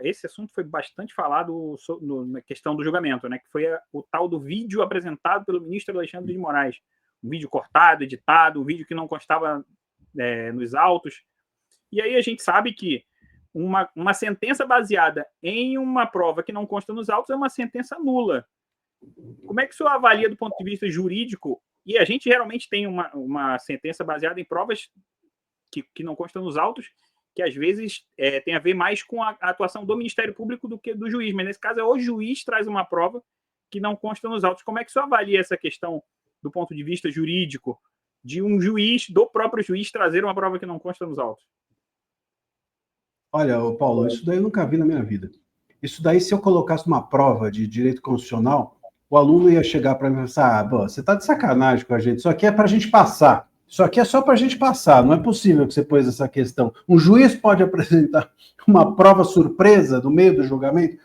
esse assunto foi bastante falado na questão do julgamento, né? Que foi o tal do vídeo apresentado pelo ministro Alexandre de Moraes. Um vídeo cortado, editado, um vídeo que não constava nos autos. E aí a gente sabe que uma sentença baseada em uma prova que não consta nos autos é uma sentença nula. Como é que o senhor avalia do ponto de vista jurídico? E a gente geralmente tem uma sentença baseada em provas que não constam nos autos, que às vezes tem a ver mais com a atuação do Ministério Público do que do juiz. Mas nesse caso é o juiz traz uma prova que não consta nos autos. Como é que o senhor avalia essa questão do ponto de vista jurídico de um juiz, do próprio juiz, trazer uma prova que não consta nos autos? Olha, Paulo, isso daí eu nunca vi na minha vida. Isso daí, se eu colocasse uma prova de direito constitucional, o aluno ia chegar para mim e pensar, você está de sacanagem com a gente, isso aqui é para a gente passar. Isso aqui é só para a gente passar, não é possível que você pôs essa questão. Um juiz pode apresentar uma prova surpresa no meio do julgamento?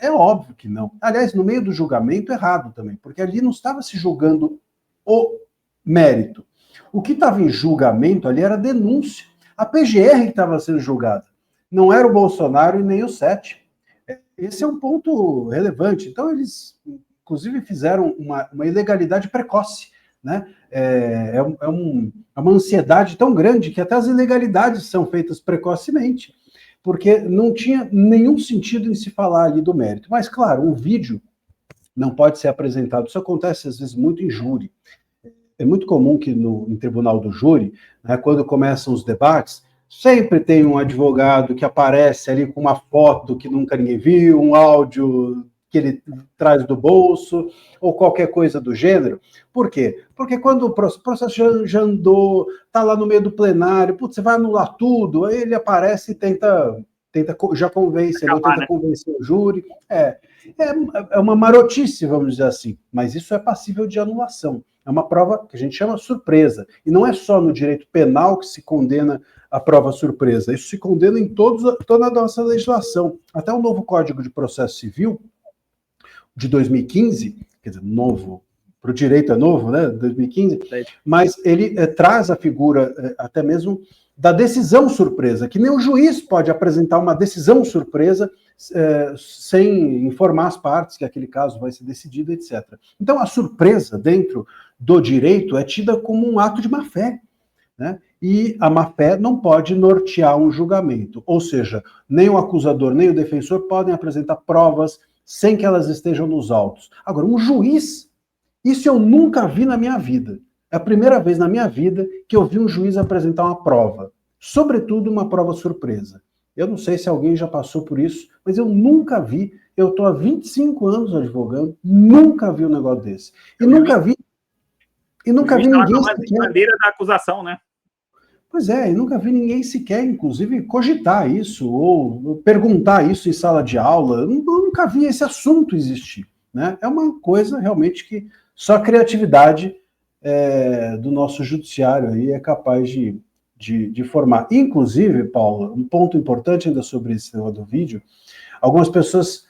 É óbvio que não. Aliás, no meio do julgamento, errado também, porque ali não estava se julgando o mérito. O que estava em julgamento ali era denúncia. A PGR que estava sendo julgada. Não era o Bolsonaro e nem o Sete. Esse é um ponto relevante. Então, eles, inclusive, fizeram uma ilegalidade precoce. Né? É uma ansiedade tão grande que até as ilegalidades são feitas precocemente, porque não tinha nenhum sentido em se falar ali do mérito. Mas, claro, um vídeo não pode ser apresentado. Isso acontece, às vezes, muito em júri. É muito comum que em tribunal do júri, né, quando começam os debates, sempre tem um advogado que aparece ali com uma foto que nunca ninguém viu, um áudio que ele traz do bolso, ou qualquer coisa do gênero. Por quê? Porque quando o processo já andou, está lá no meio do plenário, você vai anular tudo, aí ele aparece e tenta já convence, ele tenta convencer o júri. É uma marotice, vamos dizer assim, mas isso é passível de anulação. É uma prova que a gente chama surpresa. E não é só no direito penal que se condena a prova surpresa. Isso se condena em toda a nossa legislação. Até o novo Código de Processo Civil, de 2015, quer dizer, novo, para o direito é novo, né, 2015, mas ele traz a figura até mesmo da decisão surpresa, que nem o juiz pode apresentar uma decisão surpresa sem informar as partes que aquele caso vai ser decidido, etc. Então, a surpresa dentro do direito é tida como um ato de má-fé, né? E a má-fé não pode nortear um julgamento, ou seja, nem o acusador nem o defensor podem apresentar provas sem que elas estejam nos autos. Agora, um juiz, isso eu nunca vi na minha vida. É a primeira vez na minha vida que eu vi um juiz apresentar uma prova, sobretudo uma prova surpresa. Eu não sei se alguém já passou por isso, mas eu nunca vi. Eu estou há 25 anos advogando, nunca vi um negócio desse. E nunca vi ninguém sequer... bandeira da acusação, né? Pois é, e nunca vi ninguém sequer, inclusive, cogitar isso ou perguntar isso em sala de aula. Eu nunca vi esse assunto existir, né? É uma coisa realmente que só a criatividade do nosso judiciário aí é capaz de formar. Inclusive, Paula, um ponto importante ainda sobre esse negócio do vídeo, algumas pessoas,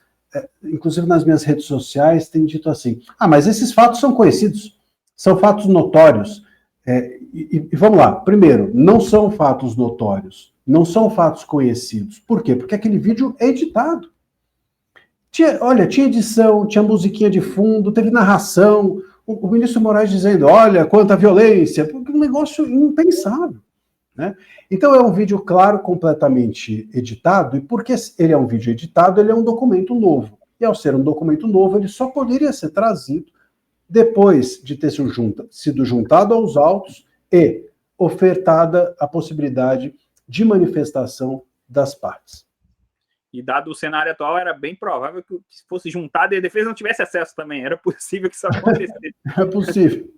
inclusive nas minhas redes sociais, têm dito assim, mas esses fatos são conhecidos, são fatos notórios. E vamos lá, primeiro, não são fatos notórios, não são fatos conhecidos. Por quê? Porque aquele vídeo é editado. Tinha edição, tinha musiquinha de fundo, teve narração, o ministro Moraes dizendo, olha, quanta violência, um negócio impensável. Né? Então é um vídeo, claro, completamente editado, e porque ele é um vídeo editado, ele é um documento novo. E ao ser um documento novo, ele só poderia ser trazido depois de ter sido juntado aos autos e ofertada a possibilidade de manifestação das partes. E dado o cenário atual, era bem provável que se fosse juntado e a defesa não tivesse acesso também. Era possível que isso acontecesse. É possível.